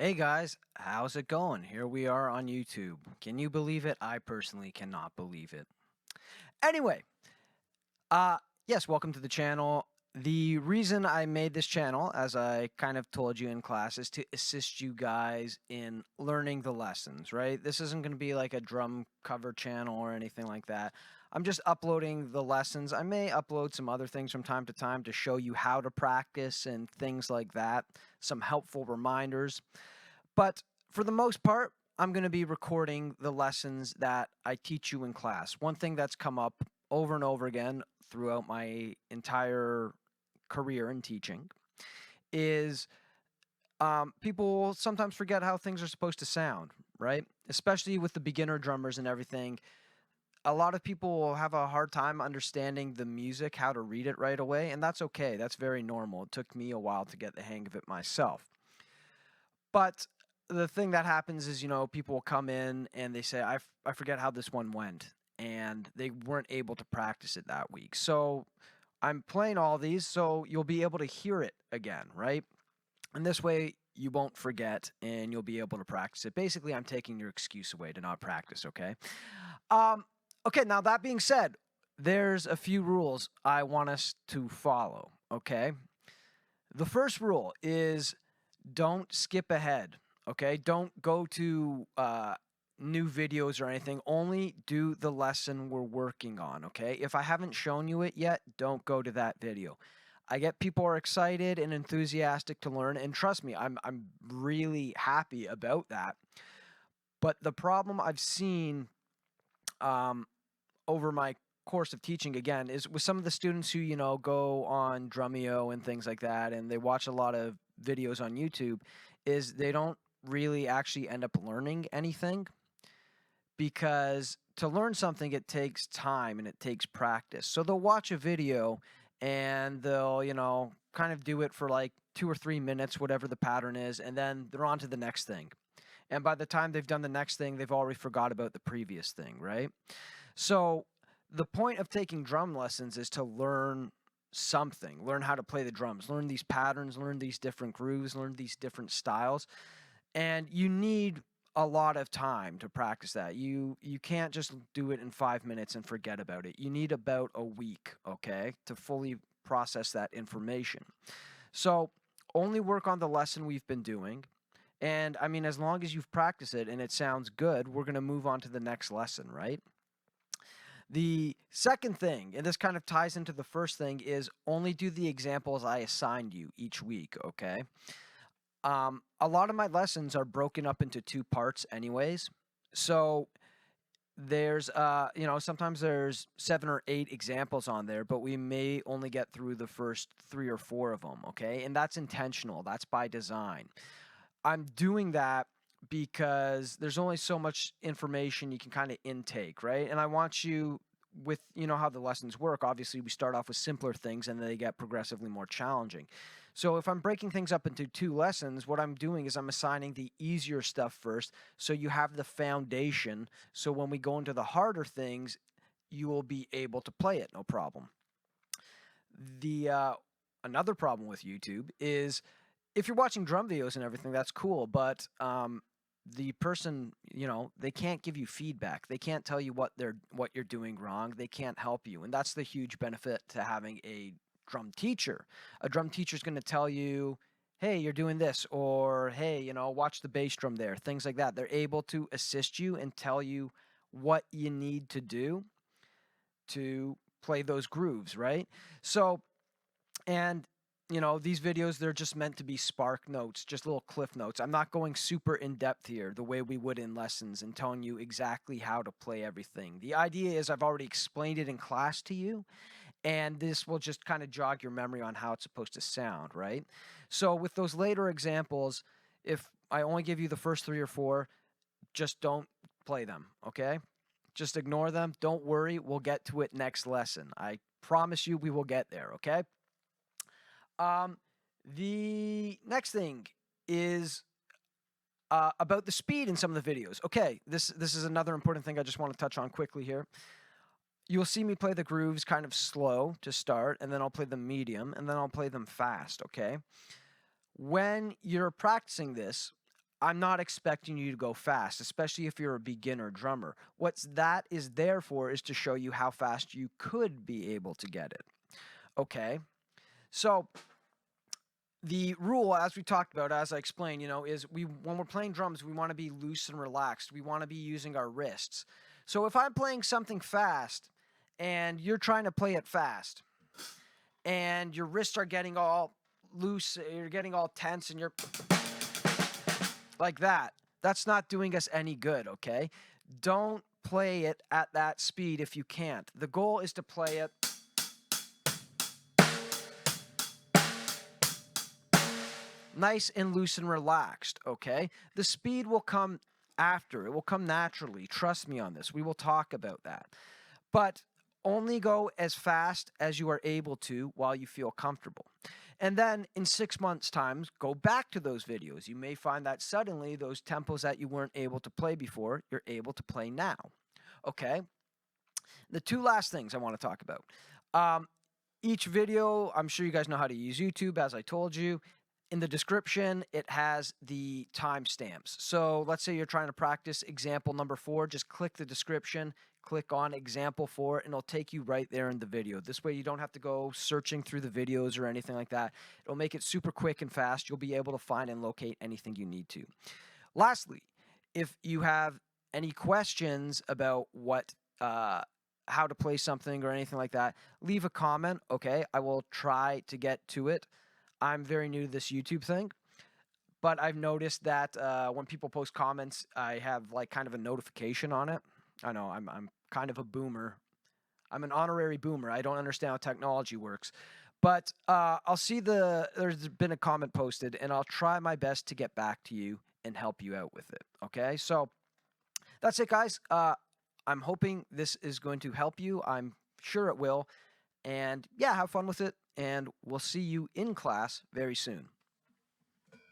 Hey guys, how's it going? Here we are on YouTube. Can you believe it? I personally cannot believe it. Anyway, uh yes, welcome to the channel. The reason I made this channel, as I kind of told you in class, is to assist you guys in learning the lessons, right? This isn't going to be like a drum cover channel or anything like that. I'm just uploading the lessons. I may upload some other things from time to time to show you how to practice and things like that, some helpful reminders. But for the most part, I'm going to be recording the lessons that I teach you in class. One thing that's come up over and over again throughout my entire career in teaching is people sometimes forget how things are supposed to sound, right? Especially with the beginner drummers and everything. A lot of people will have a hard time understanding the music, how to read it right away, and that's okay. That's very normal. It took me a while to get the hang of it myself. But the thing that happens is, people will come in and they say, I forget how this one went, and they weren't able to practice it that week. So I'm playing all these so you'll be able to hear it again, right? And this way you won't forget and you'll be able to practice it. Basically, I'm taking your excuse away to not practice, okay? Um, okay, now that being said, there's a few rules I want us to follow, okay? The first rule is don't skip ahead, okay? Don't go to new videos or anything. Only do the lesson we're working on, okay? If I haven't shown you it yet, don't go to that video. I get people are excited and enthusiastic to learn, and trust me, I'm really happy about that. But the problem I've seen um, over my course of teaching again is with some of the students who go on Drumeo and things like that, and they watch a lot of videos on YouTube, is they don't really actually end up learning anything, because to learn something it takes time and it takes practice. So they'll watch a video and they'll kind of do it for like 2 or 3 minutes, whatever the pattern is, and then they're on to the next thing. And by the time they've done the next thing, they've already forgot about the previous thing, right? So the point of taking drum lessons is to learn something, learn how to play the drums, learn these patterns, learn these different grooves, learn these different styles. And you need a lot of time to practice that. You can't just do it in 5 minutes and forget about it. You need about a week, okay, to fully process that information. So only work on the lesson we've been doing. And I mean, as long as you've practiced it and it sounds good, we're going to move on to the next lesson, right? The second thing, and this kind of ties into the first thing, is only do the examples I assigned you each week, okay? A lot of my lessons are broken up into two parts anyways. So there's sometimes there's 7 or 8 examples on there, but we may only get through the first 3 or 4 of them, okay? And that's intentional. That's by design. I'm doing that because there's only so much information you can kind of intake, right? And I want you, with how the lessons work, obviously we start off with simpler things and they get progressively more challenging. So if I'm breaking things up into 2 lessons, what I'm doing is I'm assigning the easier stuff first, so you have the foundation, so when we go into the harder things, you will be able to play it no problem. The another problem with YouTube is, if you're watching drum videos and everything, that's cool, but the person, they can't give you feedback. They can't tell you what you're doing wrong. They can't help you, and that's the huge benefit to having a drum teacher. A drum teacher is going to tell you, hey, you're doing this, or hey, watch the bass drum there, things like that. They're able to assist you and tell you what you need to do to play those grooves, right? So, and these videos, they're just meant to be spark notes, just little cliff notes. I'm not going super in depth here the way we would in lessons and telling you exactly how to play everything. The idea is I've already explained it in class to you, and this will just kind of jog your memory on how it's supposed to sound, right? So with those later examples, if I only give you the first 3 or 4, just don't play them, okay? Just ignore them. Don't worry. We'll get to it next lesson. I promise you we will get there, okay? The next thing is about the speed in some of the videos. Okay, this is another important thing I just want to touch on quickly here. You'll see me play the grooves kind of slow to start, and then I'll play them medium, and then I'll play them fast, okay? When you're practicing this, I'm not expecting you to go fast, especially if you're a beginner drummer. What that is there for is to show you how fast you could be able to get it. Okay? So the rule, as we talked about, as I explained, is when we're playing drums, we want to be loose and relaxed. We want to be using our wrists. So if I'm playing something fast and you're trying to play it fast and your wrists are getting all loose, you're getting all tense and you're like that, that's not doing us any good, okay? Don't play it at that speed if you can't. The goal is to play it nice and loose and relaxed, okay? The speed will come after. It will come naturally. Trust me on this. We will talk about that. But only go as fast as you are able to while you feel comfortable. And then in 6 months' time, go back to those videos. You may find that suddenly those tempos that you weren't able to play before, you're able to play now, okay? The two last things I want to talk about. Each video, I'm sure you guys know how to use YouTube, as I told you. In the description, it has the timestamps. So let's say you're trying to practice example number 4, just click the description, click on example 4, and it'll take you right there in the video. This way you don't have to go searching through the videos or anything like that. It'll make it super quick and fast. You'll be able to find and locate anything you need to. Lastly, if you have any questions about how to play something or anything like that, leave a comment, okay? I will try to get to it. I'm very new to this YouTube thing, but I've noticed that when people post comments, I have like kind of a notification on it. I know I'm kind of a boomer. I'm an honorary boomer. I don't understand how technology works, but I'll see there's been a comment posted, and I'll try my best to get back to you and help you out with it. Okay, so that's it, guys. I'm hoping this is going to help you. I'm sure it will. And yeah, have fun with it, and we'll see you in class very soon.